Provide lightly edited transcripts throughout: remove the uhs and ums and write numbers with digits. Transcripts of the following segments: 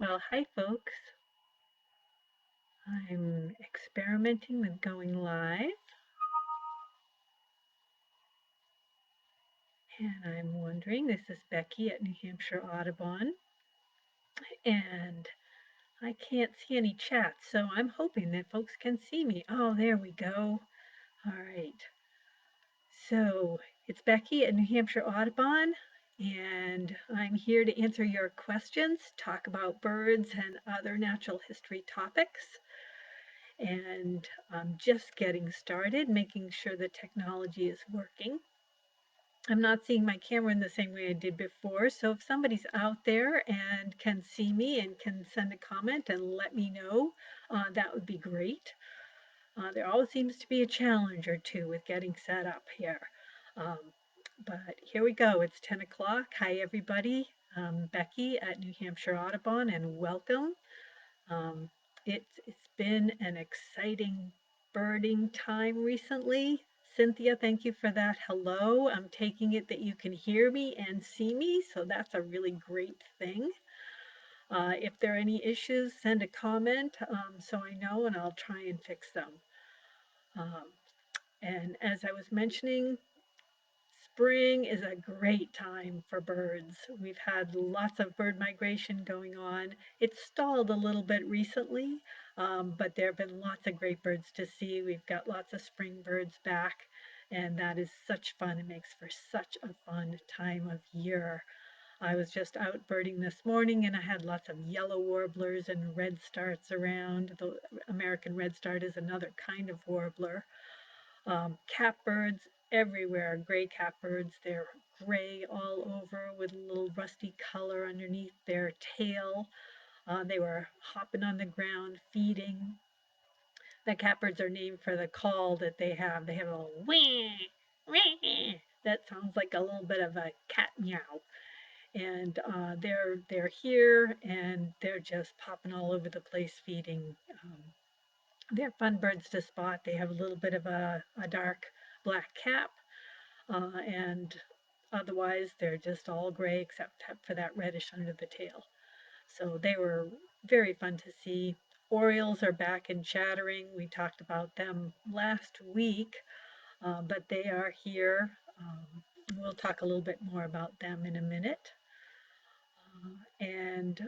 Well, hi folks. I'm experimenting with going live, and I'm wondering, this is Becky at New Hampshire Audubon, and I can't see any chat, so I'm hoping that folks can see me. Oh, there we go. All right. So it's Becky at New Hampshire Audubon, and I'm here to answer your questions, talk about birds and other natural history topics. And I'm just getting started, making sure the technology is working. I'm not seeing my camera in the same way I did before, so if somebody's out there and can see me and can send a comment and let me know, that would be great. There always seems to be a challenge or two with getting set up here. Um, but here we go. It's 10 o'clock. Hi, everybody. Becky at New Hampshire Audubon, and welcome. Um, it's been an exciting birding time recently. Cynthia, thank you for that. Hello. I'm taking it that you can hear me and see me, so that's a really great thing. If there are any issues, send a comment so I know and I'll try and fix them. Um, and as I was mentioning, spring is a great time for birds. We've had lots of bird migration going on. It's stalled a little bit recently, but there have been lots of great birds to see. We've got lots of spring birds back, and that is such fun. It makes for such a fun time of year. I was just out birding this morning and I had lots of yellow warblers and redstarts around. The American redstart is another kind of warbler. Catbirds everywhere, gray catbirds. They're gray all over with a little rusty color underneath their tail. They were hopping on the ground, feeding. The catbirds are named for the call that they have. They have a little wee, wee. That sounds like a little bit of a cat meow. And they're here and they're just popping all over the place feeding. They're fun birds to spot. They have a little bit of a dark black cap, and otherwise they're just all gray except for that reddish under the tail. So they were very fun to see. Orioles are back and chattering. We talked about them last week, but they are here. We'll talk a little bit more about them in a minute. And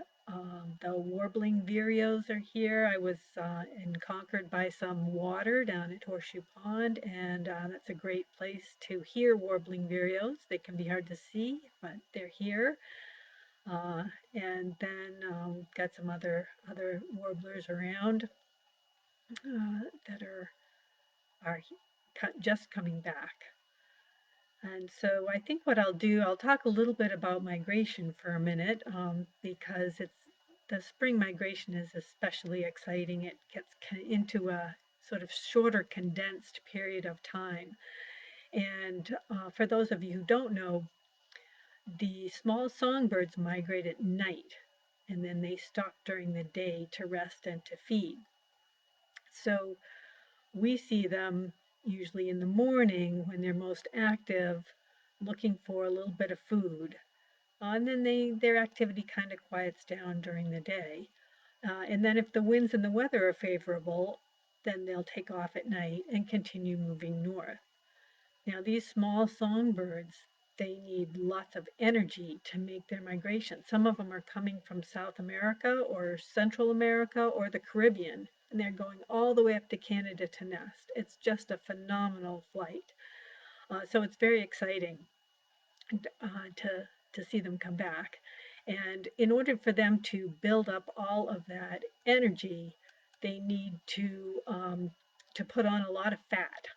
the warbling vireos are here. I was in Concord by some water down at Horseshoe Pond, and that's a great place to hear warbling vireos. They can be hard to see, but they're here. And then got some other warblers around that are just coming back. And so I think what I'll do, I'll talk a little bit about migration for a minute because the spring migration is especially exciting. It gets into a sort of shorter, condensed period of time. And for those of you who don't know, the small songbirds migrate at night and then they stop during the day to rest and to feed. So we see them usually in the morning when they're most active, looking for a little bit of food. And then their activity kind of quiets down during the day. And then if the winds and the weather are favorable, then they'll take off at night and continue moving north. Now, these small songbirds, they need lots of energy to make their migration. Some of them are coming from South America or Central America or the Caribbean, and they're going all the way up to Canada to nest. It's just a phenomenal flight. So it's very exciting to see them come back. And in order for them to build up all of that energy, they need to put on a lot of fat,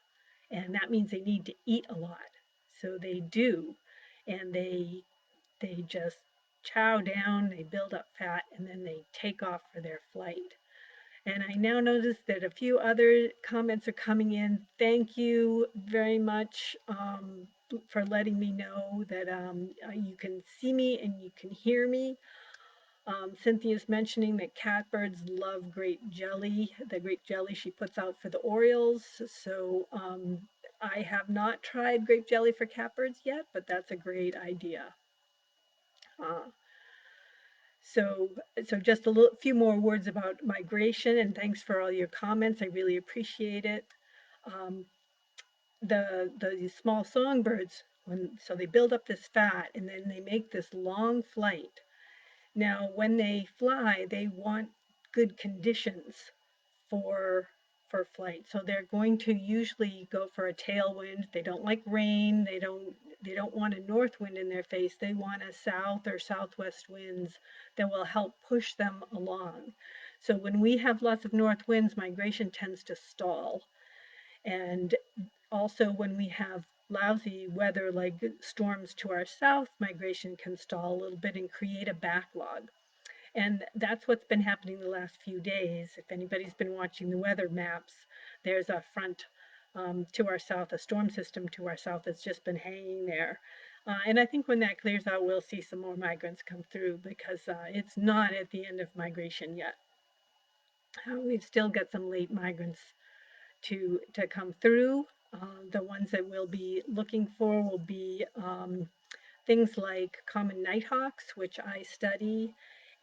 and that means they need to eat a lot. So they do, and they just chow down, they build up fat, and then they take off for their flight. And I now notice that a few other comments are coming in. Thank you very much for letting me know that you can see me and you can hear me. Cynthia's mentioning that catbirds love grape jelly, the grape jelly she puts out for the orioles. So I have not tried grape jelly for catbirds yet, but that's a great idea. Uh, So just few more words about migration, and thanks for all your comments. I really appreciate it. Um, the small songbirds, so they build up this fat and then they make this long flight. Now, when they fly, they want good conditions for flight. So they're going to usually go for a tailwind. They don't like rain. They don't want a north wind in their face. They want a south or southwest winds that will help push them along. So when we have lots of north winds, migration tends to stall. And also when we have lousy weather like storms to our south, migration can stall a little bit and create a backlog. And that's what's been happening the last few days. If anybody's been watching the weather maps, there's a front to our south, a storm system to our south that's just been hanging there. And I think when that clears out, we'll see some more migrants come through because it's not at the end of migration yet. We've still got some late migrants to come through. The ones that we'll be looking for will be things like common nighthawks, which I study,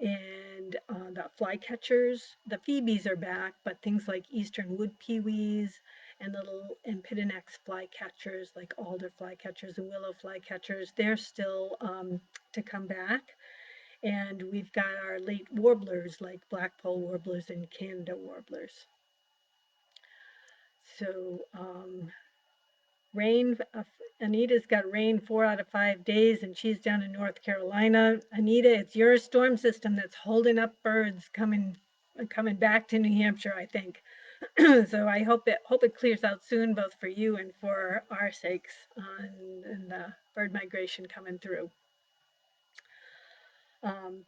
and the flycatchers. The phoebes are back, but things like eastern wood pewees and little Empidonax flycatchers, like alder flycatchers and willow flycatchers, they're still to come back. And we've got our late warblers like blackpoll warblers and Canada warblers. So rain, Anita's got rain 4 out of 5 days, and she's down in North Carolina. Anita, it's your storm system that's holding up birds coming back to New Hampshire, I think. So I hope it clears out soon, both for you and for our sakes, and the bird migration coming through. Um,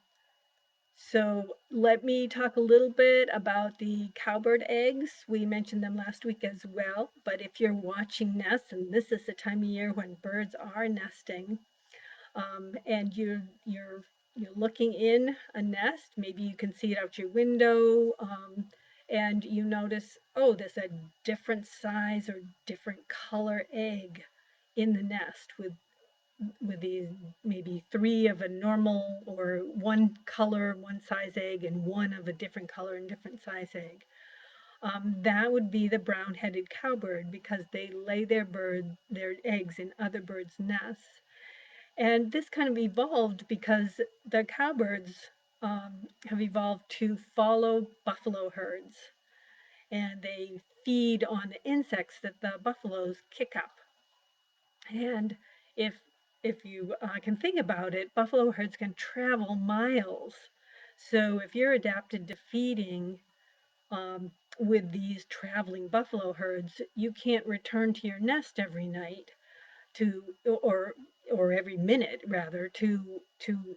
So let me talk a little bit about the cowbird eggs. We mentioned them last week as well, but if you're watching nests, and this is the time of year when birds are nesting, and you're looking in a nest, maybe you can see it out your window, and you notice, oh, there's a different size or different color egg in the nest with these maybe three of a normal or one color, one size egg, and one of a different color and different size egg. That would be the brown-headed cowbird because they lay their eggs in other birds' nests. And this kind of evolved because the cowbirds have evolved to follow buffalo herds, and they feed on the insects that the buffaloes kick up. And if you can think about it, buffalo herds can travel miles. So if you're adapted to feeding um, with these traveling buffalo herds, you can't return to your nest every night to or every minute rather to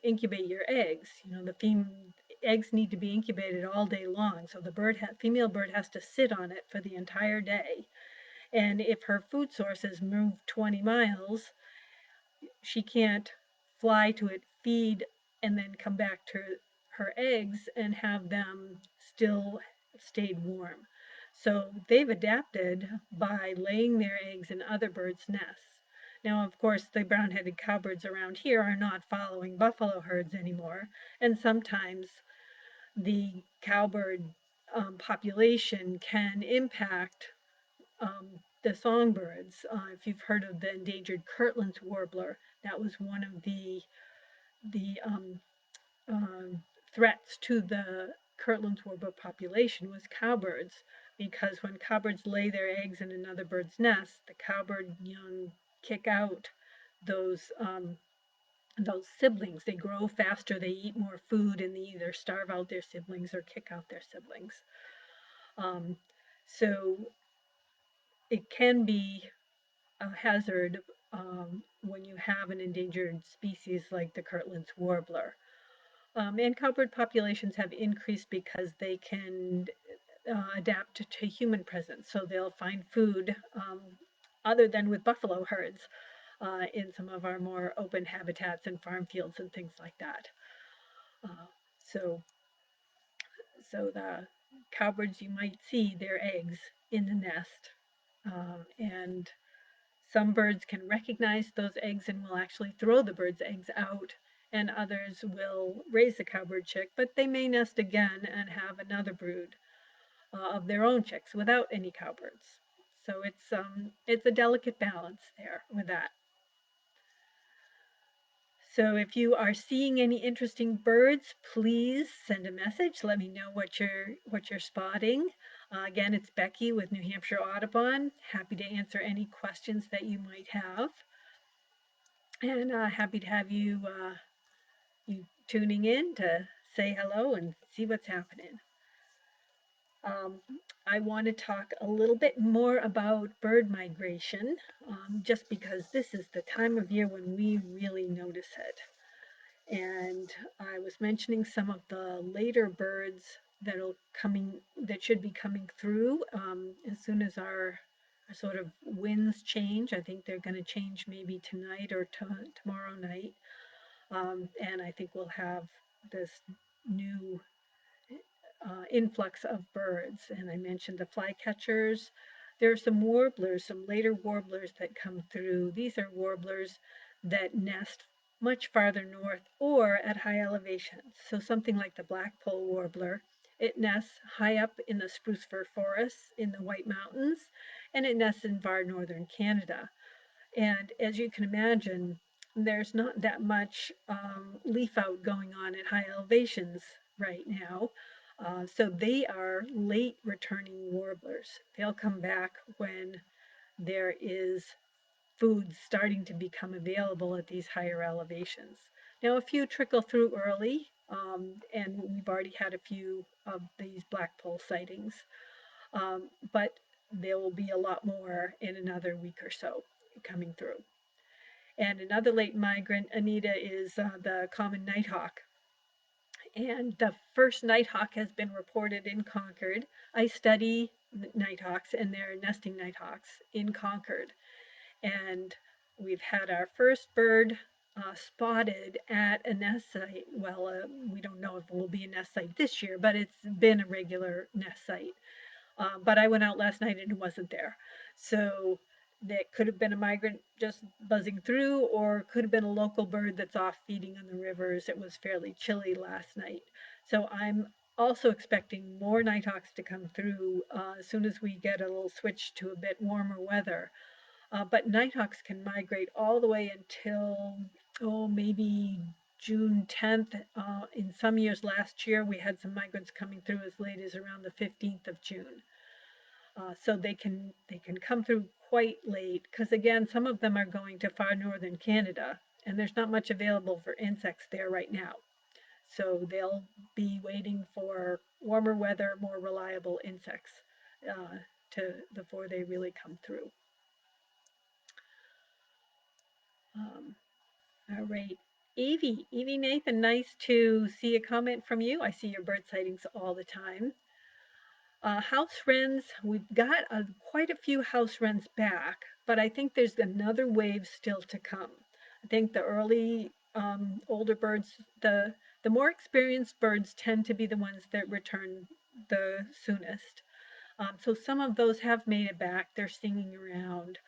incubate your eggs. You know, the eggs need to be incubated all day long, so the female bird has to sit on it for the entire day. And if her food source is moved 20 miles, she can't fly to it, feed, and then come back to her eggs and have them still stayed warm. So they've adapted by laying their eggs in other birds' nests. Now, of course, the brown-headed cowbirds around here are not following buffalo herds anymore, and sometimes the cowbird population can impact the songbirds. If you've heard of the endangered Kirtland's warbler, that was one of the threats to the Kirtland's warbler population was cowbirds, because when cowbirds lay their eggs in another bird's nest, the cowbird young kick out those those siblings. They grow faster, they eat more food, and they either starve out their siblings or kick out their siblings. Um, so it can be a hazard when you have an endangered species like the Kirtland's warbler. And cowbird populations have increased because they can adapt to human presence. So they'll find food other than with buffalo herds in some of our more open habitats and farm fields and things like that. Uh, so, so the cowbirds, you might see their eggs in the nest. And some birds can recognize those eggs and will actually throw the bird's eggs out and others will raise the cowbird chick, but they may nest again and have another brood of their own chicks without any cowbirds. So it's a delicate balance there with that. So if you are seeing any interesting birds, please send a message. Let me know what you're spotting. Again, it's Becky with New Hampshire Audubon. Happy to answer any questions that you might have, and happy to have you tuning in to say hello and see what's happening. Um, I want to talk a little bit more about bird migration, just because this is the time of year when we really notice it. And I was mentioning some of the later birds that should be coming through as soon as our sort of winds change. I think they're going to change maybe tonight or tomorrow night, and I think we'll have this new influx of birds. And I mentioned the flycatchers. There are some warblers, some later warblers that come through. These are warblers that nest much farther north or at high elevations. So something like the blackpoll warbler, it nests high up in the spruce fir forests in the White Mountains, and it nests in far northern Canada. And as you can imagine, there's not that much leaf out going on at high elevations right now. So they are late returning warblers. They'll come back when there is food starting to become available at these higher elevations. Now, a few trickle through early, and we've already had a few of these blackpoll sightings, but there will be a lot more in another week or so coming through. And another late migrant, Anita, is the common nighthawk. And the first nighthawk has been reported in Concord. I study nighthawks and their nesting nighthawks in Concord. And we've had our first bird spotted at a nest site. Well, we don't know if it will be a nest site this year, but it's been a regular nest site. But I went out last night and it wasn't there. So that could have been a migrant just buzzing through, or could have been a local bird that's off feeding on the rivers. It was fairly chilly last night. So I'm also expecting more nighthawks to come through as soon as we get a little switch to a bit warmer weather. But nighthawks can migrate all the way until, oh, maybe June 10th. In some years last year, we had some migrants coming through as late as around the 15th of June. So they can come through quite late because again, some of them are going to far northern Canada, and there's not much available for insects there right now. So they'll be waiting for warmer weather, more reliable insects to before they really come through. Um, all right. Evie Nathan, nice to see a comment from you. I see your bird sightings all the time. House wrens, we've got quite a few house wrens back, but I think there's another wave still to come. I think the early older birds, the more experienced birds tend to be the ones that return the soonest. So some of those have made it back. They're singing around.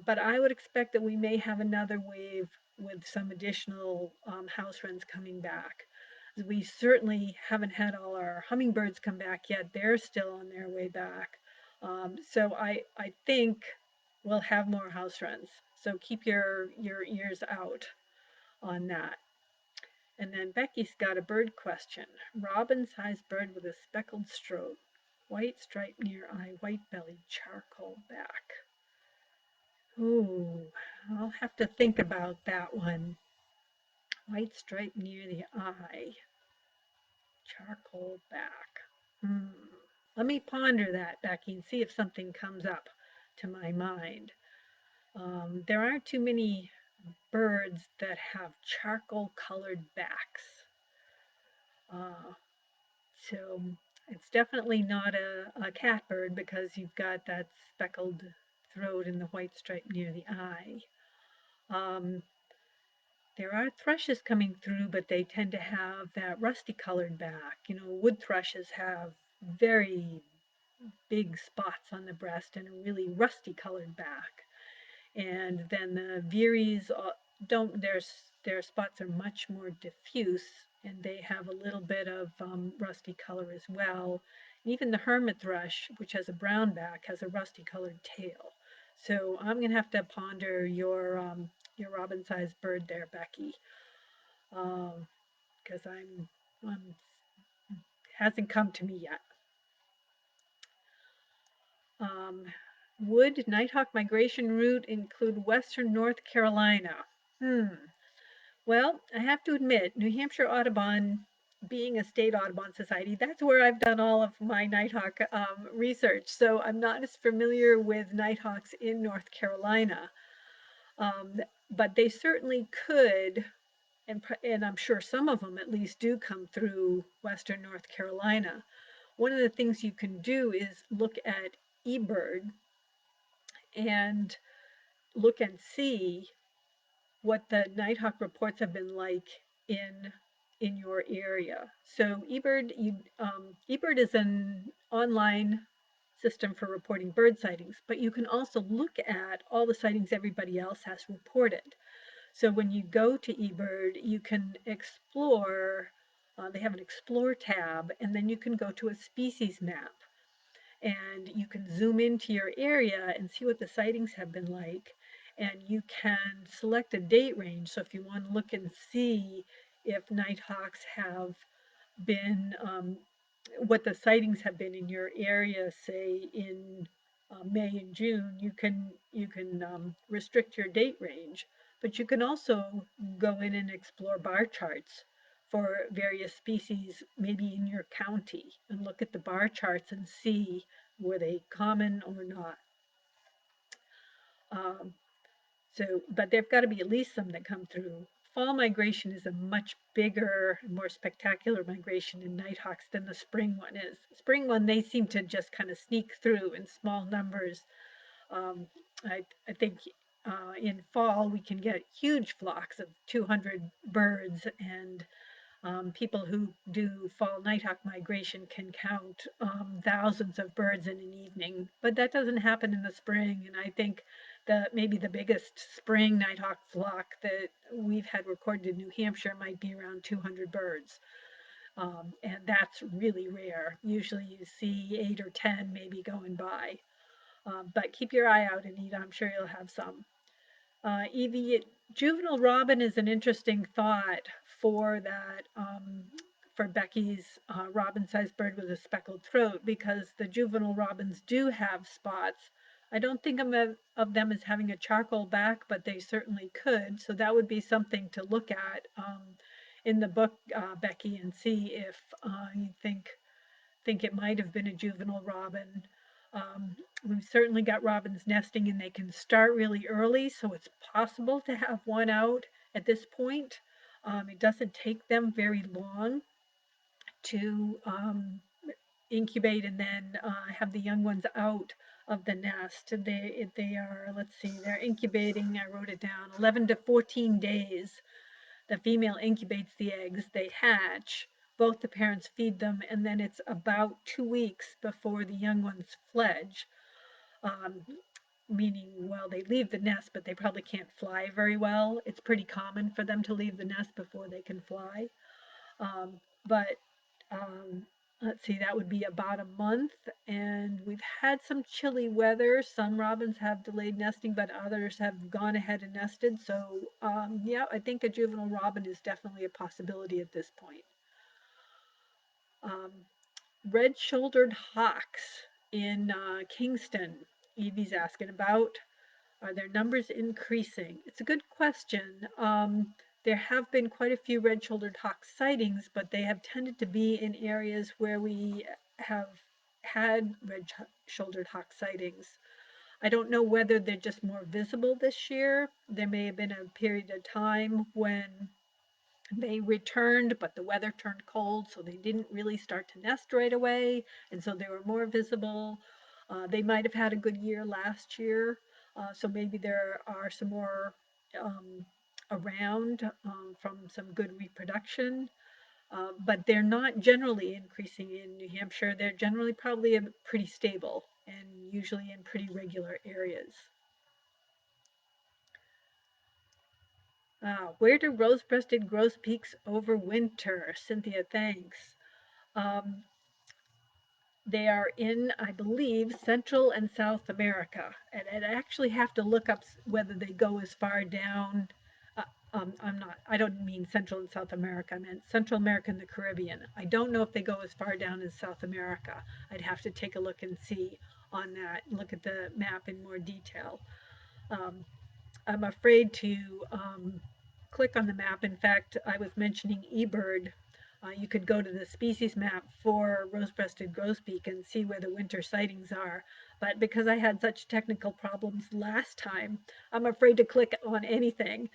But I would expect that we may have another wave with some additional house wrens coming back. We certainly haven't had all our hummingbirds come back yet. They're still on their way back. So I think we'll have more house wrens. So keep your ears out on that. And then Becky's got a bird question. Robin-sized bird with a speckled stroke. White stripe near eye, white belly, charcoal back. Ooh, I'll have to think about that one. White stripe near the eye, charcoal back. Hmm. Let me ponder that, Becky, and see if something comes up to my mind. There aren't too many birds that have charcoal colored backs. Uh, so it's definitely not a catbird because you've got that speckled throat and the white stripe near the eye. Um, there are thrushes coming through, but they tend to have that rusty colored back. You know, wood thrushes have very big spots on the breast and a really rusty colored back. And then the veeries don't, their spots are much more diffuse and they have a little bit of rusty color as well. Even the hermit thrush, which has a brown back, has a rusty colored tail. So I'm gonna have to ponder your robin-sized bird there, Becky, because I'm hasn't come to me yet. Um, would Nighthawk migration route include western North Carolina? Hmm. Well, I have to admit, New Hampshire Audubon, being a state Audubon society, that's where I've done all of my Nighthawk research. So I'm not as familiar with Nighthawks in North Carolina, um, but they certainly could, and I'm sure some of them at least do come through Western North Carolina. One of the things you can do is look at eBird and look and see what the Nighthawk reports have been like in your area. So eBird is an online system for reporting bird sightings, but you can also look at all the sightings everybody else has reported. So when you go to eBird, you can explore. They have an explore tab, and then you can go to a species map and you can zoom into your area and see what the sightings have been like. And you can select a date range. So if you want to look and see if nighthawks have been, what the sightings have been in your area, say in May and June, you can restrict your date range. But you can also go in and explore bar charts for various species, maybe in your county, and look at the bar charts and see were they common or not. Um, but there've got to be at least some that come through. Fall migration is a much bigger, more spectacular migration in nighthawks than the spring one is. Spring one, they seem to just kind of sneak through in small numbers. Um, I think in fall we can get huge flocks of 200 birds, and people who do fall nighthawk migration can count thousands of birds in an evening, but that doesn't happen in the spring. And I think that maybe the biggest spring nighthawk flock that we've had recorded in New Hampshire might be around 200 birds. And that's really rare. Usually you see 8 or 10 maybe going by. But keep your eye out, Anita. I'm sure you'll have some. Evie, juvenile robin is an interesting thought for that, for Becky's robin-sized bird with a speckled throat, because the juvenile robins do have spots. I don't think of them as having a charcoal back, but they certainly could. So that would be something to look at in the book, Becky, and see if you think it might have been a juvenile robin. Um, we've certainly got robins nesting and they can start really early, so it's possible to have one out at this point. It doesn't take them very long to incubate and then have the young ones out of the nest. They are, let's see, they're incubating, I wrote it down, 11 to 14 days. The female incubates the eggs, they hatch, both the parents feed them, and then it's about 2 weeks before the young ones fledge. Um, Meaning, well, they leave the nest, but they probably can't fly very well. It's pretty common for them to leave the nest before they can fly. But um, let's see, that would be about a month. And we've had some chilly weather. Some robins have delayed nesting, but others have gone ahead and nested. So, yeah, I think a juvenile robin is definitely a possibility at this point. Um, Red-shouldered hawks in Kingston, Evie's asking about. Are their numbers increasing? It's a good question. There have been quite a few red-shouldered hawk sightings, but they have tended to be in areas where we have had red-shouldered hawk sightings. I don't know whether they're just more visible this year. There may have been a period of time when they returned, but the weather turned cold, so they didn't really start to nest right away, and so they were more visible. They might have had a good year last year, so maybe there are some more um, around from some good reproduction. But they're not generally increasing in New Hampshire. They're generally probably pretty stable and usually in pretty regular areas. Where do rose-breasted grosbeaks overwinter? Cynthia, thanks. Um, they are in, I believe, Central and South America. And I'd actually have to look up whether they go as far down. Uh, I don't mean Central and South America. I meant Central America and the Caribbean. I don't know if they go as far down as South America. I'd have to take a look and see on that, look at the map in more detail. Um, I'm afraid to click on the map. In fact, I was mentioning eBird. You could go to the species map for rose-breasted grosbeak and see where the winter sightings are. But because I had such technical problems last time, I'm afraid to click on anything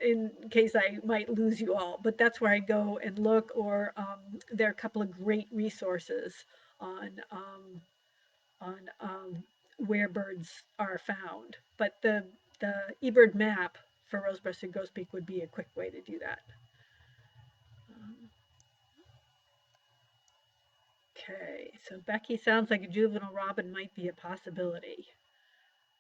in case I might lose you all. But that's where I go and look, or there are a couple of great resources on where birds are found. But the eBird map for rose-breasted grosbeak would be a quick way to do that. Okay, so Becky sounds like a juvenile robin might be a possibility.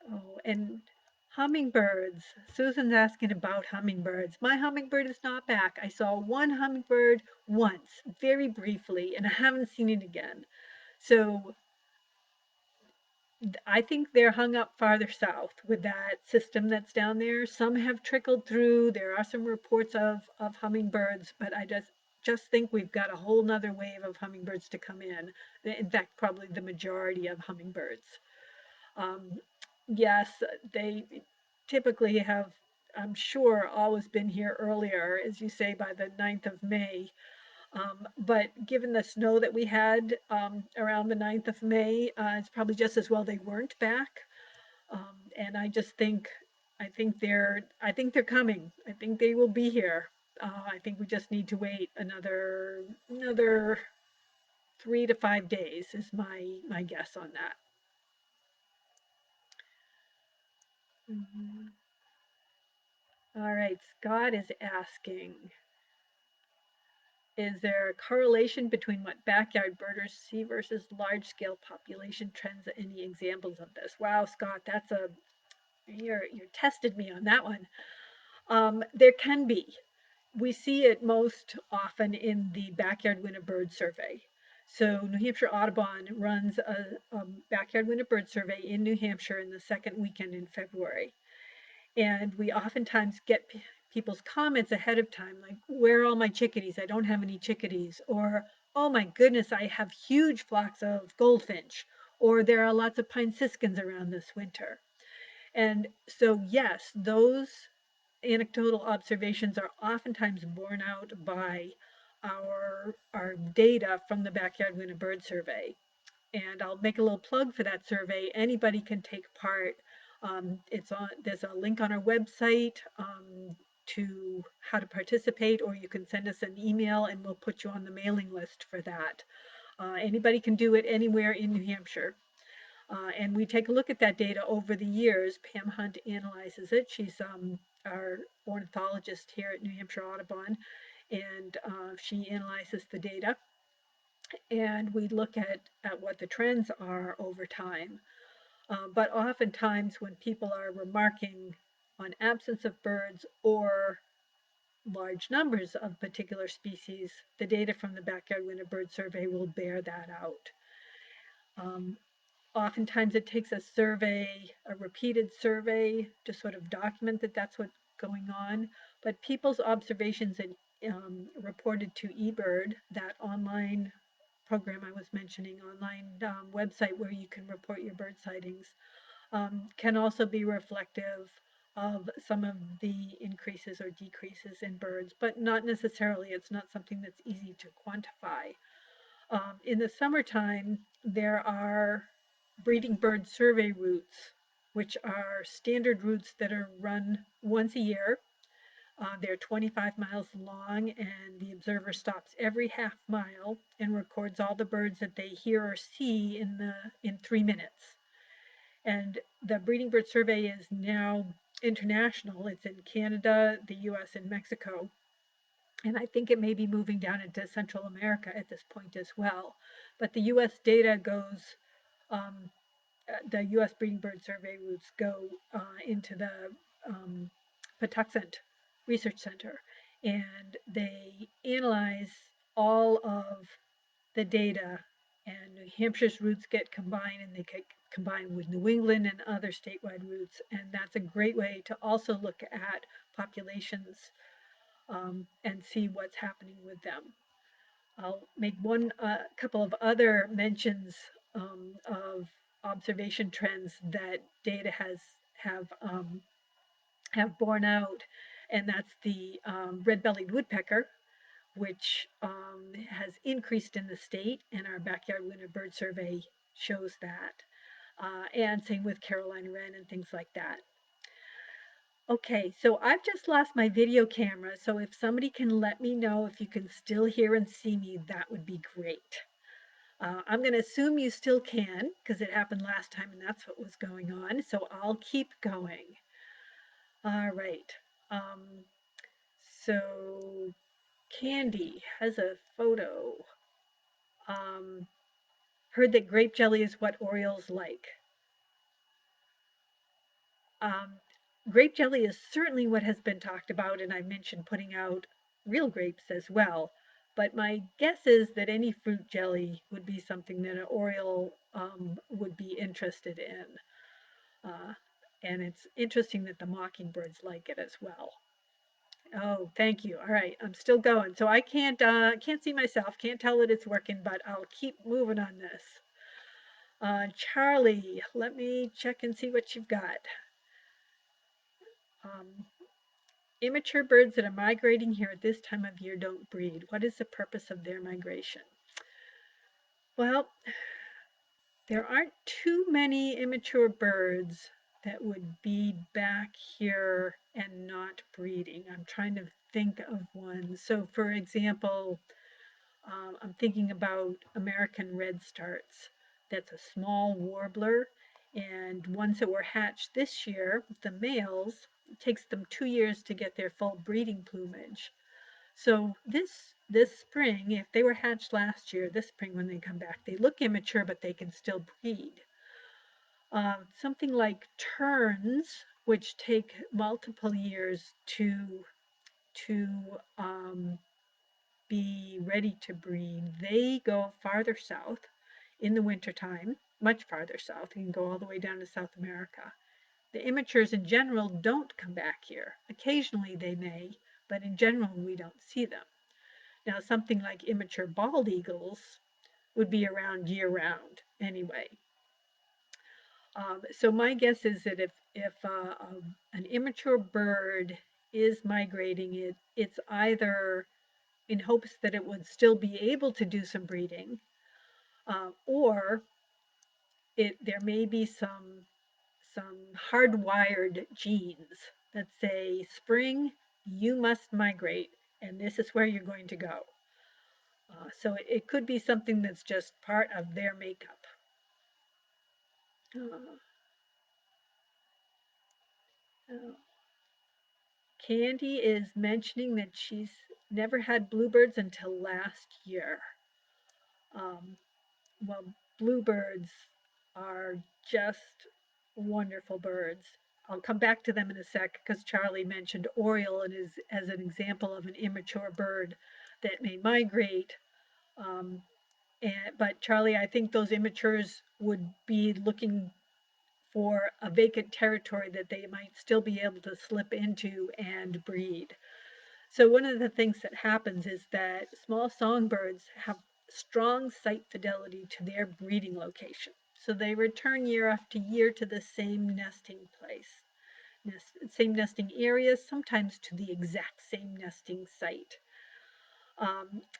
Oh, and hummingbirds. Susan's asking about hummingbirds. My hummingbird is not back. I saw one hummingbird once, very briefly, and I haven't seen it again. So I think they're hung up farther south with that system that's down there. Some have trickled through. There are some reports of hummingbirds, but I just think we've got a whole nother wave of hummingbirds to come in. In fact, probably the majority of hummingbirds. Um, yes, they typically have, I'm sure, always been here earlier, as you say, by the 9th of May. But given the snow that we had around the 9th of May, it's probably just as well they weren't back. And I think they're coming. I think they will be here. I think we just need to wait another 3 to 5 days is my guess on that. Mhm. All right, Scott is asking, is there a correlation between what backyard birders see versus large-scale population trends? Any examples of this? Wow, Scott, you're tested me on that one. There can be. We see it most often in the backyard winter bird survey. So New Hampshire Audubon runs a backyard winter bird survey in New Hampshire in the second weekend in February. And we oftentimes get people's comments ahead of time, like, where are all my chickadees? I don't have any chickadees. Or, oh my goodness, I have huge flocks of goldfinch. Or there are lots of pine siskins around this winter. And so, yes, those anecdotal observations are oftentimes borne out by our data from the Backyard Winter Bird Survey. And I'll make a little plug for that survey. Anybody can take part. There's a link on our website to how to participate, or you can send us an email and we'll put you on the mailing list for that. Anybody can do it anywhere in New Hampshire. And we take a look at that data over the years. Pam Hunt analyzes it. She's our ornithologist here at New Hampshire Audubon, and she analyzes the data. And we look at what the trends are over time. But oftentimes, when people are remarking on absence of birds or large numbers of particular species, the data from the Backyard Winter Bird Survey will bear that out. Um, Oftentimes it takes a survey, a repeated survey, to sort of document that that's what's going on. But people's observations and reported to eBird, that online program I was mentioning, online website where you can report your bird sightings, can also be reflective of some of the increases or decreases in birds, but not necessarily. It's not something that's easy to quantify. In the summertime, there are breeding bird survey routes, which are standard routes that are run once a year. They're 25 miles long, and the observer stops every half mile and records all the birds that they hear or see in 3 minutes. And the breeding bird survey is now international. It's in Canada, the US, and Mexico. And I think it may be moving down into Central America at this point as well. But the US data goes, um, the US breeding bird survey routes go into the Patuxent Research Center, and they analyze all of the data, and New Hampshire's routes get combined, and they get combined with New England and other statewide routes, and that's a great way to also look at populations and see what's happening with them. I'll make one couple of other mentions of observation trends that data have borne out, and that's the red-bellied woodpecker, which has increased in the state, and our backyard winter bird survey shows that. And same with Carolina wren and things like that. Okay, so I've just lost my video camera, so if somebody can let me know if you can still hear and see me, that would be great. I'm going to assume you still can, because it happened last time and that's what was going on, so I'll keep going. All right. Um, so Candy has a photo. Heard that grape jelly is what Orioles like. Um, Grape jelly is certainly what has been talked about, and I mentioned putting out real grapes as well. But my guess is that any fruit jelly would be something that an Oriole would be interested in. Uh, and it's interesting that the mockingbirds like it as well. Oh, thank you. All right, I'm still going. So I can't see myself, can't tell that it's working, but I'll keep moving on this. Charlie, let me check and see what you've got. Um, Immature birds that are migrating here at this time of year don't breed. What is the purpose of their migration? Well, there aren't too many immature birds that would be back here and not breeding. I'm trying to think of one. So, for example, I'm thinking about American redstarts. That's a small warbler, and ones that were hatched this year, the males, it takes them 2 years to get their full breeding plumage. So this spring, if they were hatched last year, this spring when they come back, they look immature, but they can still breed. Something like terns, which take multiple years to be ready to breed, they go farther south in the wintertime, much farther south. You can go all the way down to South America. The immatures in general don't come back here. Occasionally they may, but in general we don't see them. Now, something like immature bald eagles would be around year round anyway. So my guess is that if an immature bird is migrating, it's either in hopes that it would still be able to do some breeding, or there may be some hardwired genes that say, spring, you must migrate, and this is where you're going to go. So it could be something that's just part of their makeup. Uh, uh, Candy is mentioning that she's never had bluebirds until last year. Um, well, bluebirds are just wonderful birds. I'll come back to them in a sec because Charlie mentioned oriole as an example of an immature bird that may migrate. Um, but Charlie, I think those immatures would be looking for a vacant territory that they might still be able to slip into and breed. So one of the things that happens is that small songbirds have strong site fidelity to their breeding location. So they return year after year to the same nesting place, same nesting areas, sometimes to the exact same nesting site.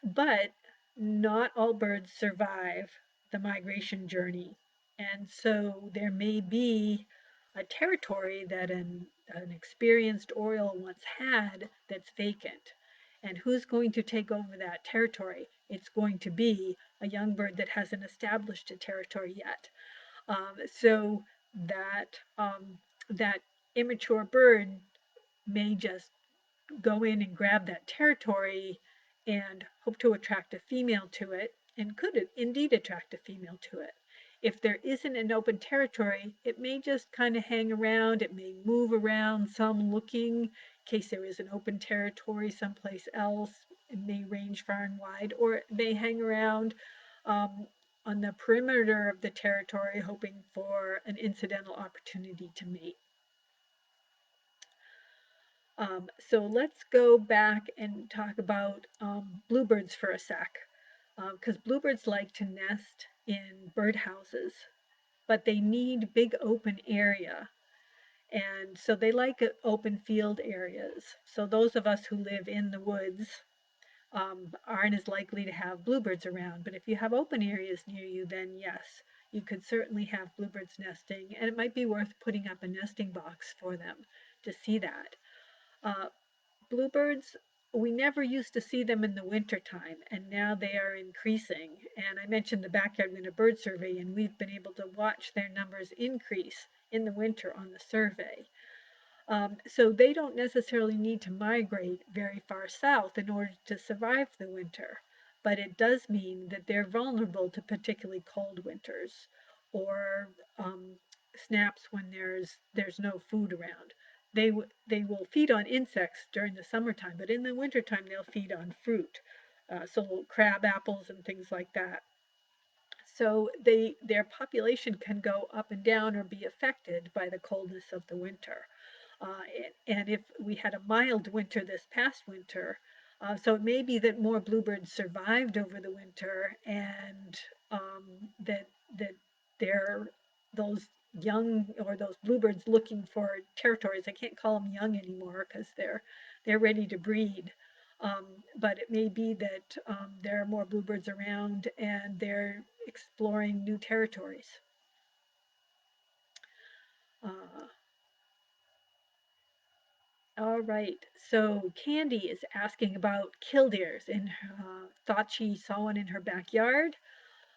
But not all birds survive the migration journey. And so there may be a territory that an experienced oriole once had that's vacant. And who's going to take over that territory? It's going to be a young bird that hasn't established a territory yet. So that immature bird may just go in and grab that territory and hope to attract a female to it, and could indeed attract a female to it. If there isn't an open territory, it may just kind of hang around, it may move around, some looking case there is an open territory someplace else. It may range far and wide, or it may hang around um, on the perimeter of the territory, hoping for an incidental opportunity to mate. So let's go back and talk about bluebirds for a sec, because bluebirds like to nest in birdhouses, but they need big open area. And so they like open field areas. So those of us who live in the woods aren't as likely to have bluebirds around. But if you have open areas near you, then yes, you could certainly have bluebirds nesting. And it might be worth putting up a nesting box for them to see that. Uh, Bluebirds, we never used to see them in the wintertime, and now they are increasing. And I mentioned the Backyard Winter Bird Survey, and we've been able to watch their numbers increase in the winter on the survey. So they don't necessarily need to migrate very far south in order to survive the winter, but it does mean that they're vulnerable to particularly cold winters or snaps when there's no food around. They will feed on insects during the summertime, but in the wintertime they'll feed on fruit, so crab apples and things like that. So their population can go up and down or be affected by the coldness of the winter. Uh, and if we had a mild winter this past winter, so it may be that more bluebirds survived over the winter, and that they're those young or those bluebirds looking for territories. I can't call them young anymore because they're ready to breed. But it may be that there are more bluebirds around and they're exploring new territories. Uh, All right. So Candy is asking about killdeers and thought she saw one in her backyard.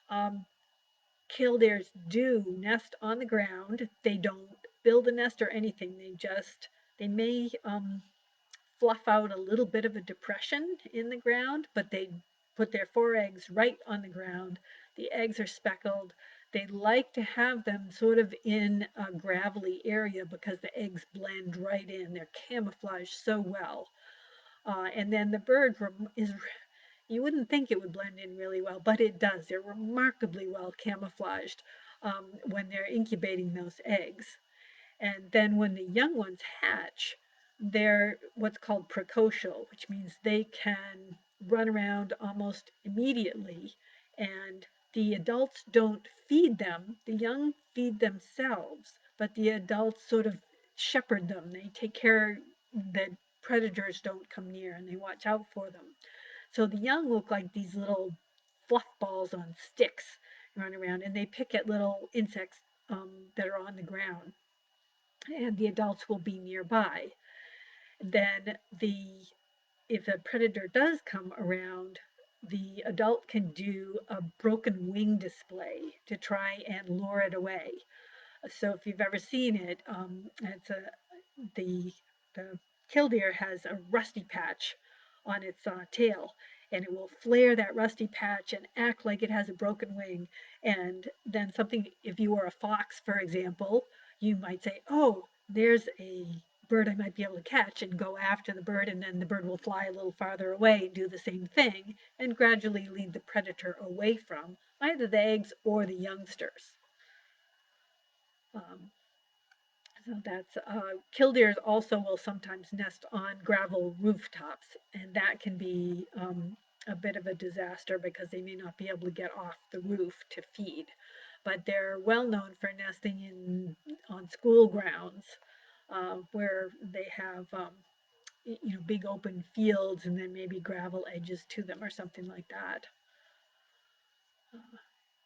Um, Killdeers do nest on the ground. They don't build a nest or anything. They may fluff out a little bit of a depression in the ground, but they put their 4 eggs right on the ground. The eggs are speckled. They like to have them sort of in a gravelly area because the eggs blend right in. They're camouflaged so well. And then the bird is, you wouldn't think it would blend in really well, but it does. They're remarkably well camouflaged when they're incubating those eggs. And then when the young ones hatch, they're what's called precocial, which means they can run around almost immediately. And the adults don't feed them, the young feed themselves, but the adults sort of shepherd them. They take care that predators don't come near and they watch out for them. So the young look like these little fluff balls on sticks run around and they pick at little insects that are on the ground and the adults will be nearby. Then if a predator does come around, the adult can do a broken wing display to try and lure it away. So if you've ever seen it, the the killdeer has a rusty patch on its tail, and it will flare that rusty patch and act like it has a broken wing. And then something, if you were a fox, for example, you might say, "Oh, there's a bird I might be able to catch," and go after the bird, and then the bird will fly a little farther away and do the same thing, and gradually lead the predator away from either the eggs or the youngsters. Um, So that's killdeers also will sometimes nest on gravel rooftops, and that can be a bit of a disaster because they may not be able to get off the roof to feed. But they're well known for nesting in on school grounds where they have big open fields and then maybe gravel edges to them or something like that.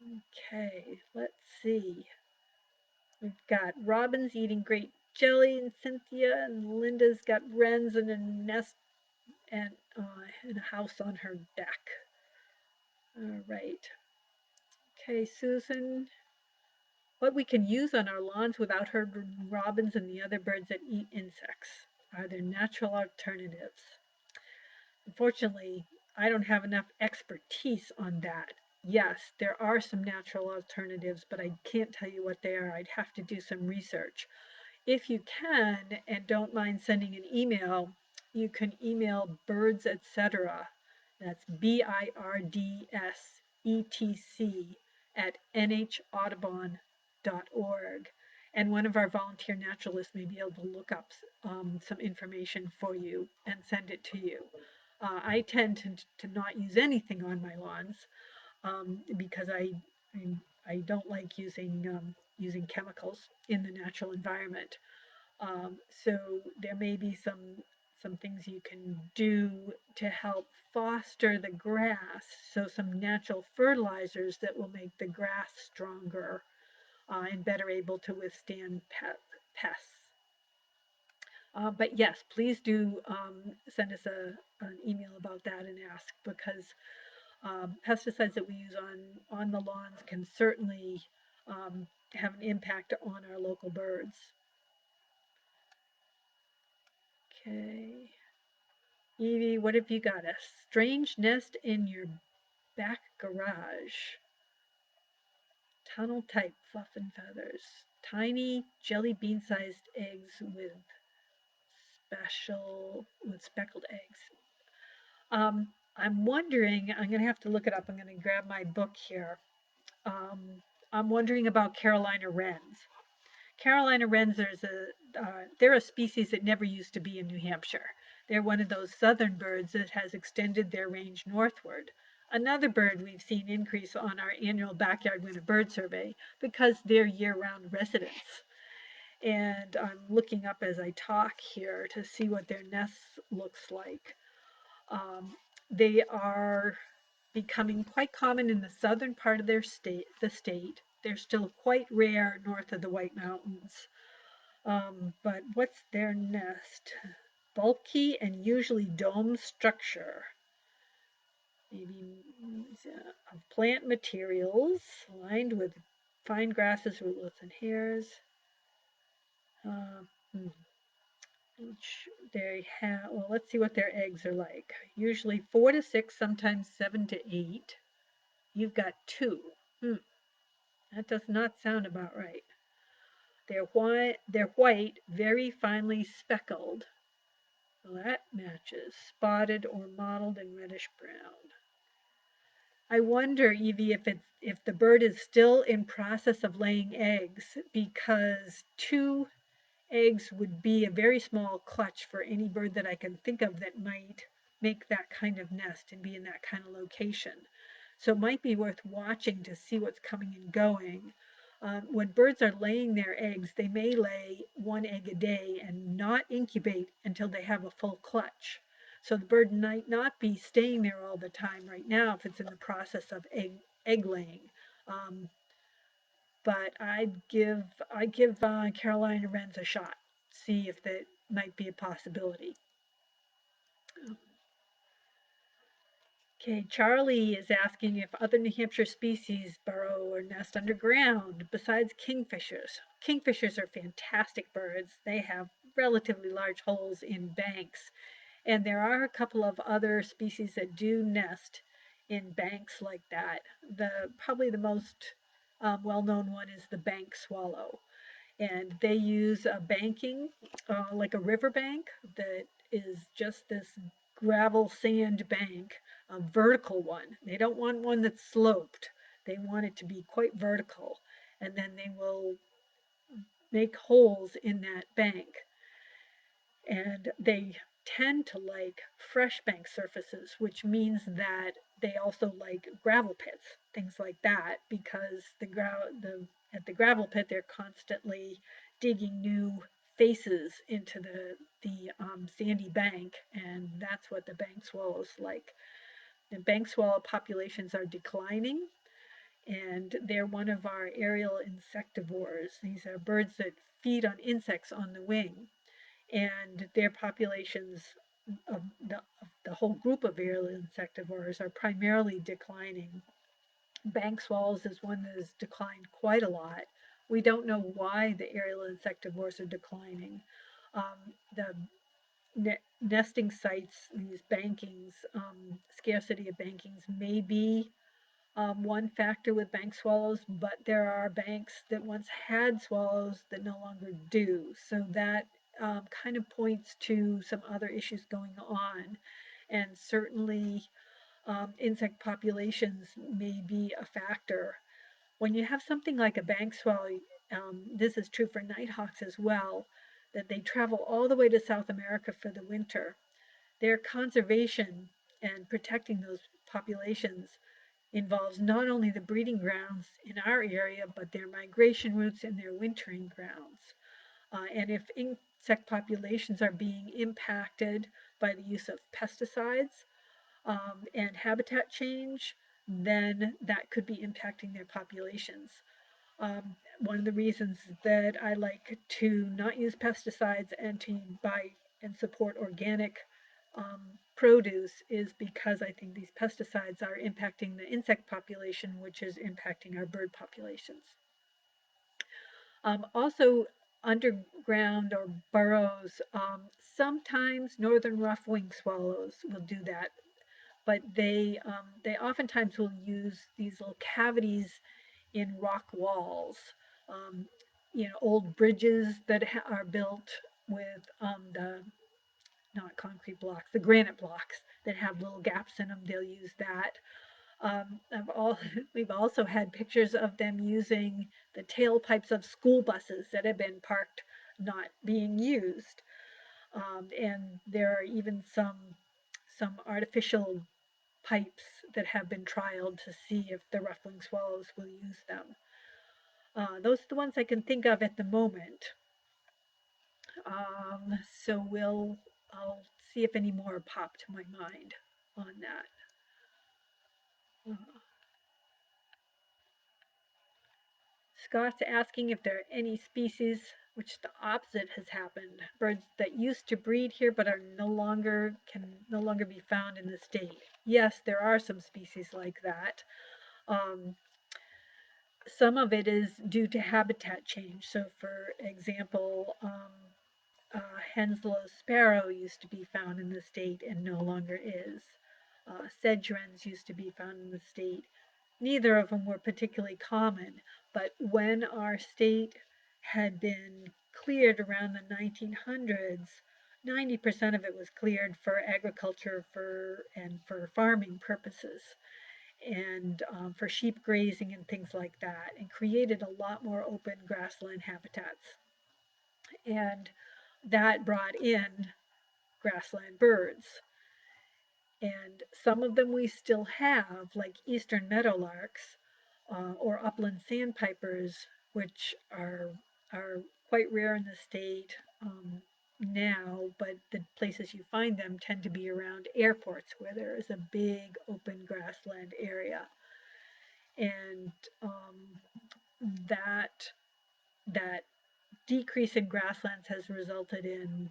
Okay, let's see. We've got robins eating great jelly, and Cynthia and Linda's got wrens in a nest and in a house on her deck. All right. Okay, Susan, what we can use on our lawns without hurting robins and the other birds that eat insects? Are there natural alternatives? Unfortunately, I don't have enough expertise on that. Yes, there are some natural alternatives, but I can't tell you what they are. I'd have to do some research. If you can and don't mind sending an email you can email birds, etc. That's BIRDSETC at NH Audubon.org. And one of our volunteer naturalists may be able to look up some information for you and send it to you. I tend to not use anything on my lawns because I don't like using chemicals in the natural environment. So there may be some things you can do to help foster the grass. So some natural fertilizers that will make the grass stronger and better able to withstand pests. But yes, please do send us an email about that and ask, because pesticides that we use on the lawns can certainly have an impact on our local birds. Okay. Evie, what have you got? A strange nest in your back garage. Tunnel type fluff and feathers. Tiny jelly bean sized eggs with speckled eggs. I'm wondering, I'm going to have to look it up. I'm going to grab my book here. I'm wondering about Carolina wrens. Carolina wrens, they're a species that never used to be in New Hampshire. They're one of those southern birds that has extended their range northward. Another bird we've seen increase on our annual backyard winter bird survey because they're year-round residents. And I'm looking up as I talk here to see what their nests looks like. They are becoming quite common in the southern part of the state. They're still quite rare north of the White Mountains. But what's their nest? Bulky and usually dome structure. Maybe of plant materials lined with fine grasses, rootlets, and hairs. They have, well, let's see what their eggs are like. Usually 4 to 6, sometimes 7 to 8. You've got 2. That does not sound about right. They're white, very finely speckled. Well, that matches. Spotted or mottled and reddish brown. I wonder, Evie, if the bird is still in process of laying eggs, because 2 eggs would be a very small clutch for any bird that I can think of that might make that kind of nest and be in that kind of location. So it might be worth watching to see what's coming and going. When birds are laying their eggs, they may lay 1 egg a day and not incubate until they have a full clutch. So the bird might not be staying there all the time right now if it's in the process of egg laying. Um, but I'd give Carolina wrens a shot, see if that might be a possibility. Okay, Charlie is asking if other New Hampshire species burrow or nest underground besides kingfishers. Kingfishers are fantastic birds. They have relatively large holes in banks, and there are a couple of other species that do nest in banks like that. Probably the most well-known one is the bank swallow, and they use a banking like a riverbank that is just this gravel sand bank, a vertical one. They don't want one that's sloped. They want it to be quite vertical, and then they will make holes in that bank, and they tend to like fresh bank surfaces, which means that they also like gravel pits, things like that, because at the gravel pit they're constantly digging new faces into the sandy bank, and that's what the bank swallows like. The bank swallow populations are declining, and they're one of our aerial insectivores. These are birds that feed on insects on the wing, and their populations of the whole group of aerial insectivores are primarily declining. Bank swallows is one that has declined quite a lot. We don't know why the aerial insectivores are declining. The nesting sites, these bankings, scarcity of bankings may be one factor with bank swallows, but there are banks that once had swallows that no longer do. So that kind of points to some other issues going on. And certainly, insect populations may be a factor. When you have something like a bank swallow, this is true for nighthawks as well, that they travel all the way to South America for the winter. Their conservation and protecting those populations involves not only the breeding grounds in our area, but their migration routes and their wintering grounds. And if insect populations are being impacted by the use of pesticides and habitat change, then that could be impacting their populations. One of the reasons that I like to not use pesticides and to buy and support organic produce is because I think these pesticides are impacting the insect population, which is impacting our bird populations. Also, underground or burrows, sometimes northern rough-winged swallows will do that, but they oftentimes will use these little cavities in rock walls. Um, old bridges that are built with the not concrete blocks, the granite blocks that have little gaps in them. They'll use that. We've also had pictures of them using the tailpipes of school buses that have been parked not being used. And there are even some artificial pipes that have been trialed to see if the rough-winged swallows will use them. Those are the ones I can think of at the moment. So I'll see if any more pop to my mind on that. Uh, Scott's asking if there are any species which the opposite has happened. Birds that used to breed here but are can no longer be found in the state. Yes, there are some species like that. Um, some of it is due to habitat change. So, for example, Henslow's sparrow used to be found in the state and no longer is. Sedge wrens used to be found in the state. Neither of them were particularly common, but when our state had been cleared around the 1900s, 90% of it was cleared for agriculture and for farming purposes and for sheep grazing and things like that, and created a lot more open grassland habitats. And that brought in grassland birds. And some of them we still have, like eastern meadowlarks or upland sandpipers, which are quite rare in the state now, but the places you find them tend to be around airports where there is a big open grassland area. And that that decrease in grasslands has resulted in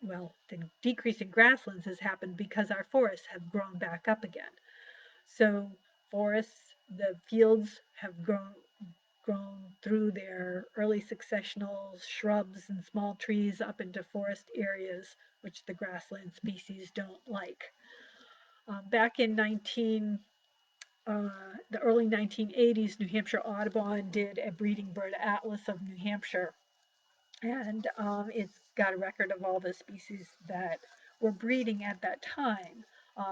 well, the decrease in grasslands has happened because our forests have grown back up again. So forests, the fields have grown through their early successional shrubs and small trees up into forest areas, which the grassland species don't like. Back in the early 1980s, New Hampshire Audubon did a breeding bird atlas of New Hampshire, and it's got a record of all the species that were breeding at that time.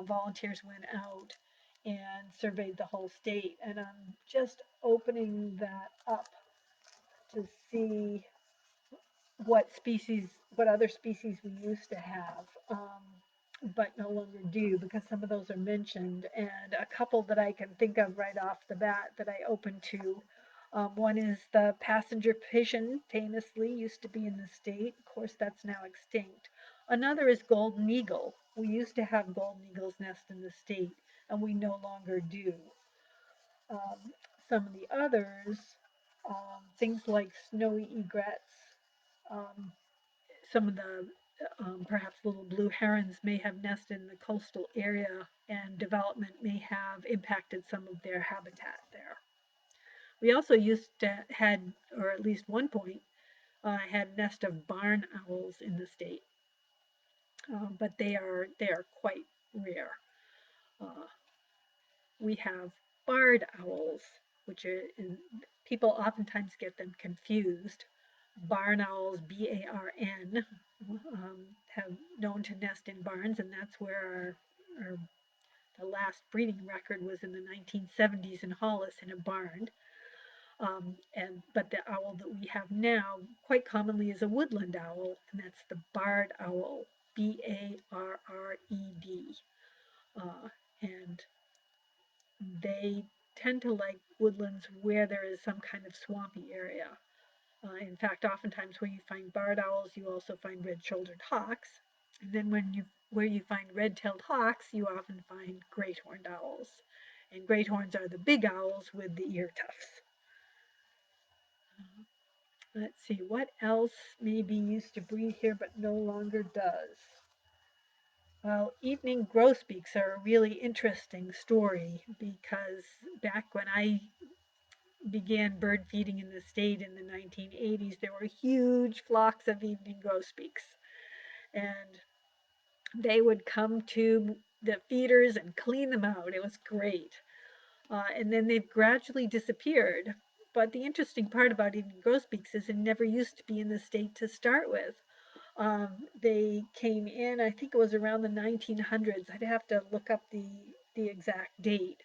Volunteers went out and surveyed the whole state, and I'm just opening that up to see what other species we used to have, but no longer do because some of those are mentioned. And a couple that I can think of right off the bat that I open to. One is the passenger pigeon, famously used to be in the state. Of course, that's now extinct. Another is golden eagle. We used to have golden eagle's nest in the state, and we no longer do. Um, some of the others, things like snowy egrets, um, some of the perhaps little blue herons may have nested in the coastal area, and development may have impacted some of their habitat there. We also used to had, or at least one point, had a nest of barn owls in the state, but they are quite rare. Uh, we have barred owls, which are people oftentimes get them confused. barn owls, Barn, have known to nest in barns, and that's where our the last breeding record was in the 1970s in Hollis in a barn. But the owl that we have now quite commonly is a woodland owl, and that's the barred owl, Barred. And they tend to like woodlands where there is some kind of swampy area. In fact, oftentimes where you find barred owls, you also find red-shouldered hawks. And then where you find red-tailed hawks, you often find great-horned owls. And great horns are the big owls with the ear tufts. Let's see, what else maybe used to breed here but no longer does? Well, evening grosbeaks are a really interesting story because back when I began bird feeding in the state in the 1980s, there were huge flocks of evening grosbeaks. And they would come to the feeders and clean them out. It was great. And then they've gradually disappeared. But the interesting part about evening grosbeaks is it never used to be in the state to start with. They came in, I think it was around the 1900s. I'd have to look up the exact date.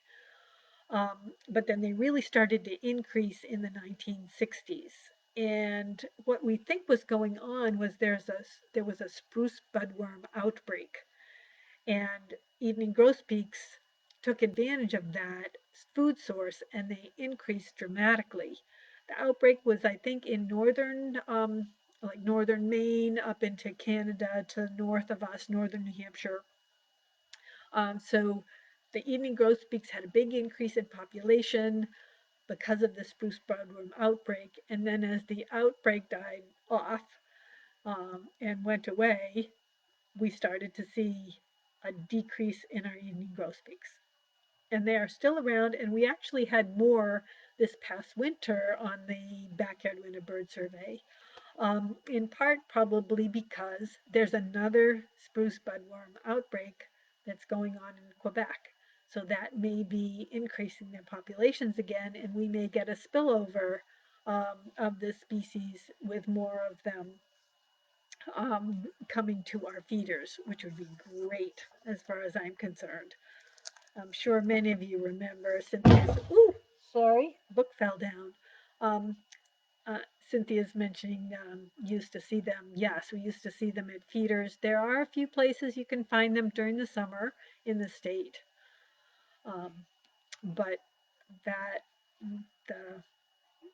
But then they really started to increase in the 1960s. And what we think was going on was there was a spruce budworm outbreak, and evening grosbeaks took advantage of that food source and they increased dramatically. The outbreak was, I think, in like northern Maine up into Canada to north of us, northern New Hampshire. So the evening grosbeaks had a big increase in population because of the spruce budworm outbreak. And then as the outbreak died off and went away, we started to see a decrease in our evening grosbeaks. And they are still around, and we actually had more this past winter on the Backyard Winter Bird Survey, in part probably because there's another spruce budworm outbreak that's going on in Quebec. So that may be increasing their populations again, and we may get a spillover of this species with more of them coming to our feeders, which would be great as far as I'm concerned. I'm sure many of you remember Cynthia's, ooh, sorry, book fell down. Um, Cynthia's mentioning used to see them. Yes, we used to see them at feeders. There are a few places you can find them during the summer in the state, um, but that the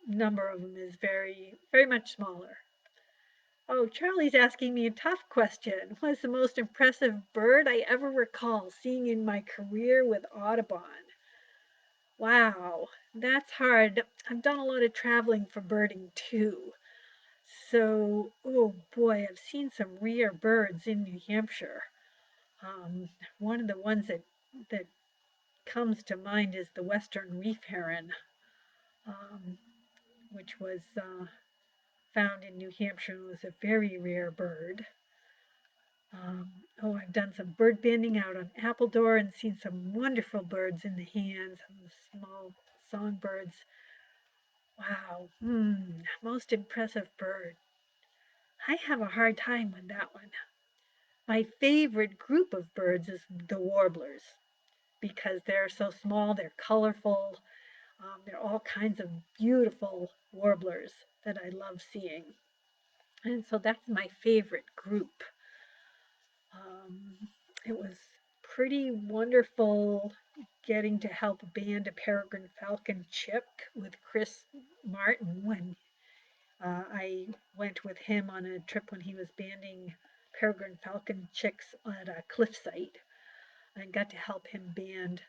number of them is very, very much smaller. Oh, Charlie's asking me a tough question. What's the most impressive bird I ever recall seeing in my career with Audubon? Wow, that's hard. I've done a lot of traveling for birding too. So, oh boy, I've seen some rare birds in New Hampshire. Um, One of the ones that comes to mind is the western reef heron, um, which was found in New Hampshire and was a very rare bird. Oh, I've done some bird banding out on Appledore and seen some wonderful birds in the hands, some small songbirds. Wow, most impressive bird. I have a hard time with that one. My favorite group of birds is the warblers because they're so small, they're colorful, they're all kinds of beautiful warblers that I love seeing. And so that's my favorite group. Um, it was pretty wonderful getting to help band a peregrine falcon chick with Chris Martin when I went with him on a trip when he was banding peregrine falcon chicks at a cliff site and got to help him band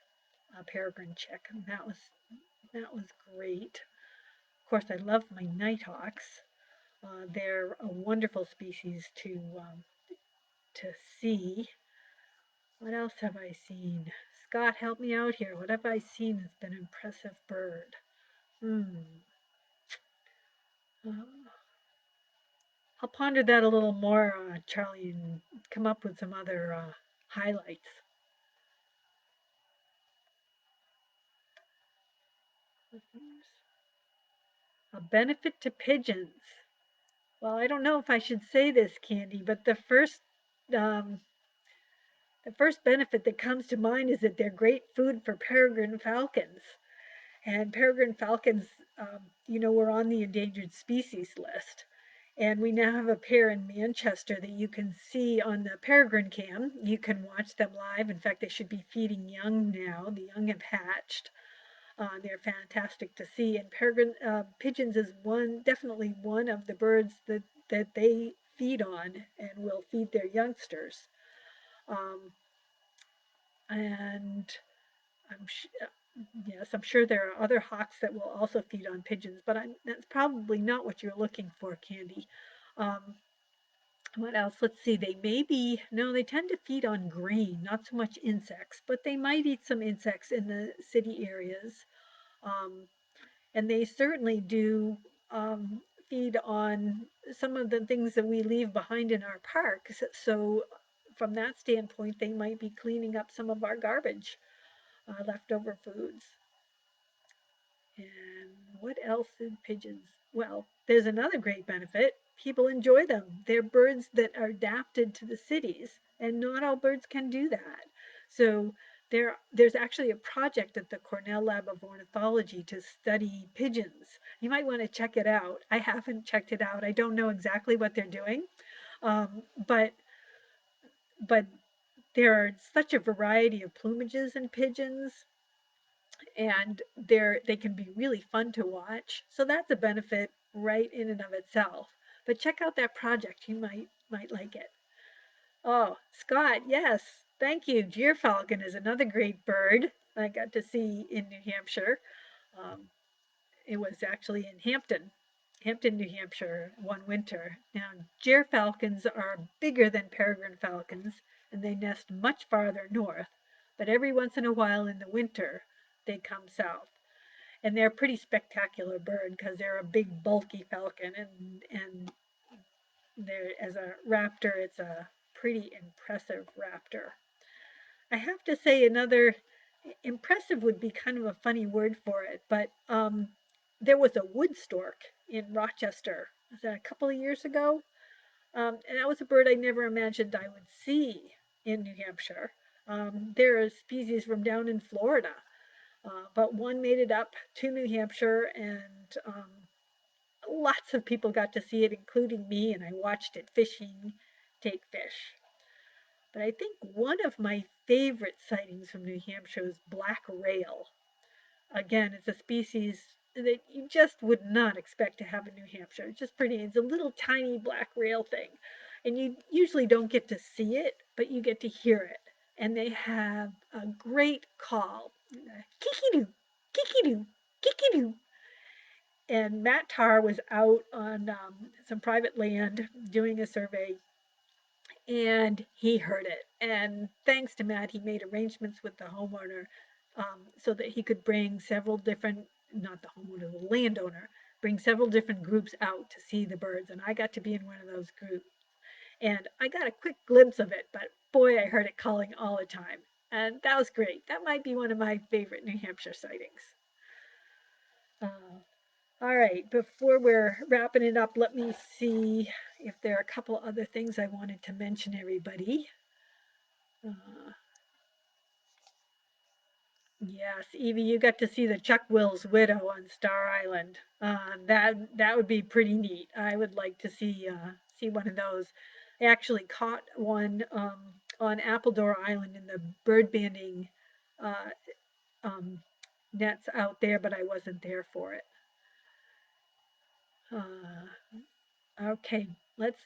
a peregrine chick, and that was great. Of course, I love my nighthawks. They're a wonderful species to see. What else have I seen? Scott, help me out here. What have I seen that's been an impressive bird? Hmm. Uh, I'll ponder that a little more, Charlie, and come up with some other highlights. A benefit to pigeons. Well, I don't know if I should say this, Candy, but um, the first benefit that comes to mind is that they're great food for peregrine falcons. And peregrine falcons, were on the endangered species list. And we now have a pair in Manchester that you can see on the peregrine cam. You can watch them live. In fact, they should be feeding young now. The young have hatched. They're fantastic to see. And peregrine pigeons is definitely one of the birds that they feed on and will feed their youngsters. Um, and I'm yes, I'm sure there are other hawks that will also feed on pigeons, but that's probably not what you're looking for, Candy. Um, what else? Let's see. They maybe no, they tend to feed on grain, not so much insects, but they might eat some insects in the city areas. Um, and they certainly do feed on some of the things that we leave behind in our parks. So, from that standpoint, they might be cleaning up some of our garbage, leftover foods. And what else in pigeons? Well, there's another great benefit. People enjoy them. They're birds that are adapted to the cities, and not all birds can do that. So there's actually a project at the Cornell Lab of Ornithology to study pigeons. You might want to check it out. I haven't checked it out. I don't know exactly what they're doing, but but there are such a variety of plumages in pigeons, and they can be really fun to watch. So that's a benefit right in and of itself. But check out that project. You might like it. Oh, Scott, yes. Thank you. Gyrfalcon is another great bird I got to see in New Hampshire. Um, it was actually in Hampton, New Hampshire, one winter. Now, gyrfalcons are bigger than peregrine falcons, and they nest much farther north. But every once in a while in the winter, they come south, and they're a pretty spectacular bird because they're a big bulky falcon, and they're as a raptor it's a pretty impressive raptor. I have to say another impressive would be kind of a funny word for it, but there was a wood stork in Rochester. Was that a couple of years ago? And that was a bird I never imagined I would see in New Hampshire. There are species from down in Florida, but one made it up to New Hampshire, and lots of people got to see it, including me, and I watched it fishing, take fish. But I think one of my favorite sightings from New Hampshire is black rail. Again, it's a species that you just would not expect to have in New Hampshire. It's just pretty. It's a little tiny black rail thing. And you usually don't get to see it, but you get to hear it. And they have a great call. Kiki-doo, kiki-doo, kiki-doo. And Matt Tarr was out on some private land doing a survey, and he heard it. And thanks to Matt, he made arrangements with the homeowner, so that he could bring several different, not the homeowner, the landowner, bring several different groups out to see the birds. And I got to be in one of those groups. And I got a quick glimpse of it, but boy, I heard it calling all the time. And that was great. That might be one of my favorite New Hampshire sightings. Uh, all right, before we're wrapping it up, let me see if there are a couple other things I wanted to mention, everybody. Uh, yes, Evie, you got to see the Chuck Will's widow on Star Island. That would be pretty neat. I would like to see one of those. I actually caught one on Appledore Island in the bird banding uh, um, nets out there, but I wasn't there for it. Okay, let's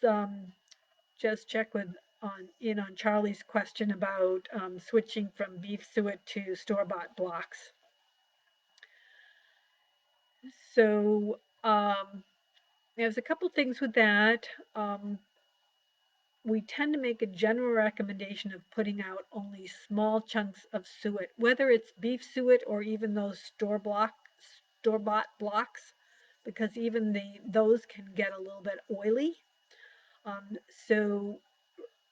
just check on Charlie's question about switching from beef suet to store-bought blocks. So there's a couple things with that. We tend to make a general recommendation of putting out only small chunks of suet, whether it's beef suet or even those store-bought blocks, because even those can get a little bit oily. So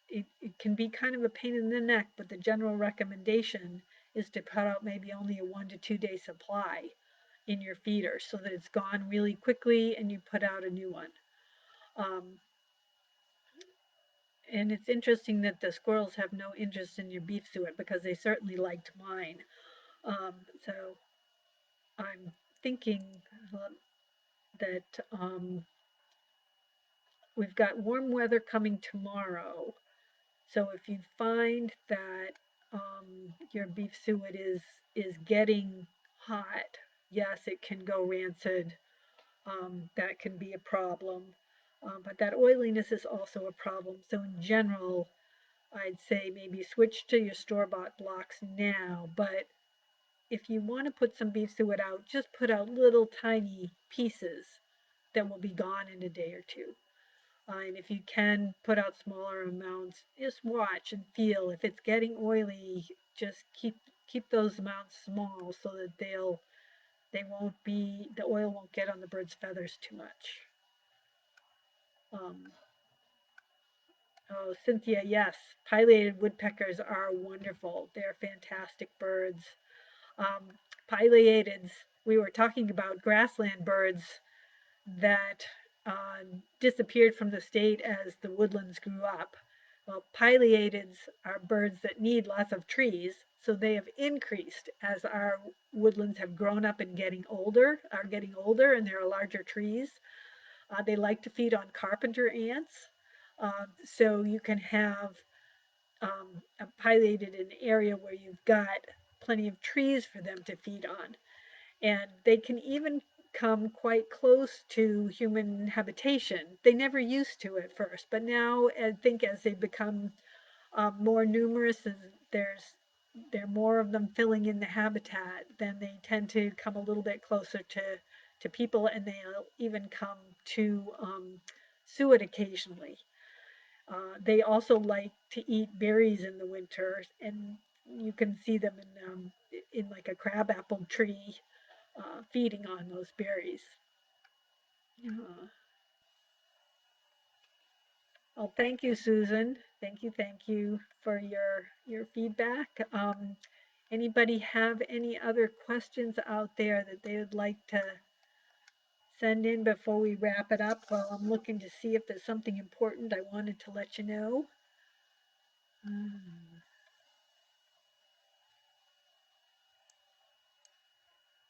it can be kind of a pain in the neck, but the general recommendation is to put out maybe only a 1 to 2 day supply in your feeder so that it's gone really quickly and you put out a new one. Um, and it's interesting that the squirrels have no interest in your beef suet because they certainly liked mine. So I'm thinking that we've got warm weather coming tomorrow. So if you find that your beef suet is getting hot, yes, it can go rancid. That can be a problem. But that oiliness is also a problem. So in general, I'd say maybe switch to your store-bought blocks now. But if you want to put some beef suet out, just put out little tiny pieces that will be gone in a day or two. And if you can put out smaller amounts, just watch and feel. If it's getting oily, just keep those amounts small so that the oil won't get on the bird's feathers too much. Um, oh, Cynthia, yes, pileated woodpeckers are wonderful. They're fantastic birds. Um, Pileateds, we were talking about grassland birds that disappeared from the state as the woodlands grew up. Well, pileateds are birds that need lots of trees, so they have increased as our woodlands have grown up and are getting older, and there are larger trees. They like to feed on carpenter ants, so you can have a pileated in an area where you've got plenty of trees for them to feed on. And they can even come quite close to human habitation. They never used to at first, but now I think as they become more numerous and there are more of them filling in the habitat, then they tend to come a little bit closer to people, and they'll even come to Suet occasionally. They also like to eat berries in the winter, and you can see them in like a crabapple tree feeding on those berries. Uh, well, thank you, Susan. Thank you for your feedback. Anybody have any other questions out there that they would like to send in before we wrap it up? Well, I'm looking to see if there's something important I wanted to let you know. Mm,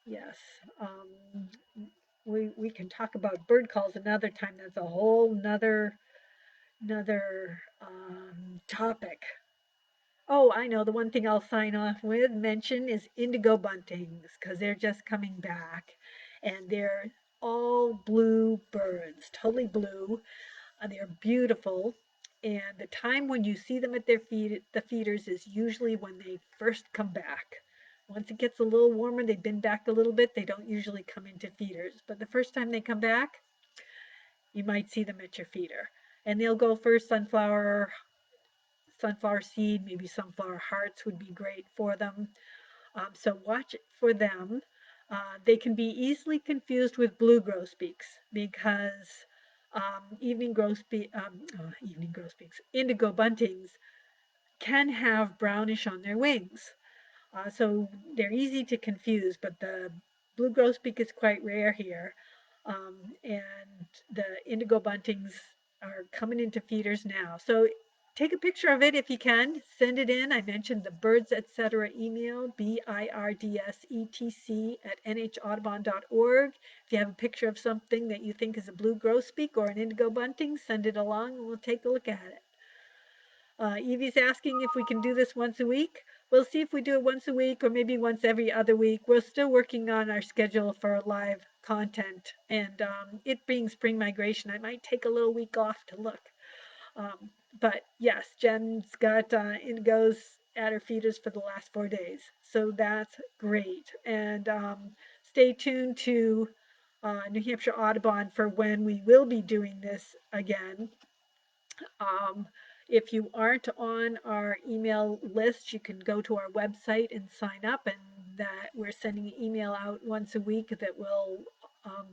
yes. Um, we can talk about bird calls another time. That's a whole another topic. Oh, I know. The one thing I'll sign off with mention is indigo buntings because they're just coming back, and they're all blue birds, totally blue. They're beautiful, and the time when you see them at the feeders is usually when they first come back. Once it gets a little warmer, they've been back a little bit. They don't usually come into feeders, but the first time they come back, you might see them at your feeder, and they'll go for sunflower seed, maybe sunflower hearts would be great for them. So watch for them. They can be easily confused with blue grosbeaks because evening grosbeaks, indigo buntings can have brownish on their wings. So they're easy to confuse, but the blue grosbeak is quite rare here. And the indigo buntings are coming into feeders now. So take a picture of it if you can. Send it in. I mentioned the birds, etc. email, BIRDSETC at NHAudubon.org. If you have a picture of something that you think is a blue grosbeak or an indigo bunting, send it along and we'll take a look at it. Evie's asking if we can do this once a week. We'll see if we do it once a week or maybe once every other week. We're still working on our schedule for live content. And it being spring migration, I might take a little week off to look. But yes, Jen's got indigos at her feeders for the last 4 days. So that's great. And stay tuned to New Hampshire Audubon for when we will be doing this again. Um, if you aren't on our email list, you can go to our website and sign up, and that we're sending an email out once a week that will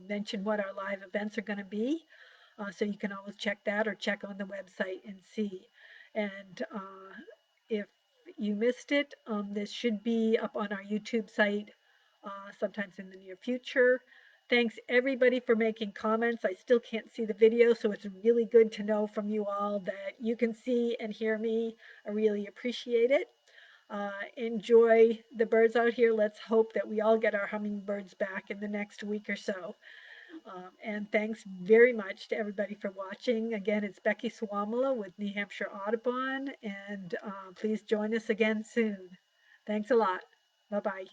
mention what our live events are going to be. So you can always check that or check on the website and see. And if you missed it, this should be up on our YouTube site sometimes in the near future. Thanks everybody for making comments. I still can't see the video, so it's really good to know from you all that you can see and hear me. I really appreciate it. Enjoy the birds out here. Let's hope that we all get our hummingbirds back in the next week or so. And thanks very much to everybody for watching. Again, it's Becky Suomala with New Hampshire Audubon, and please join us again soon. Thanks a lot. Bye-bye.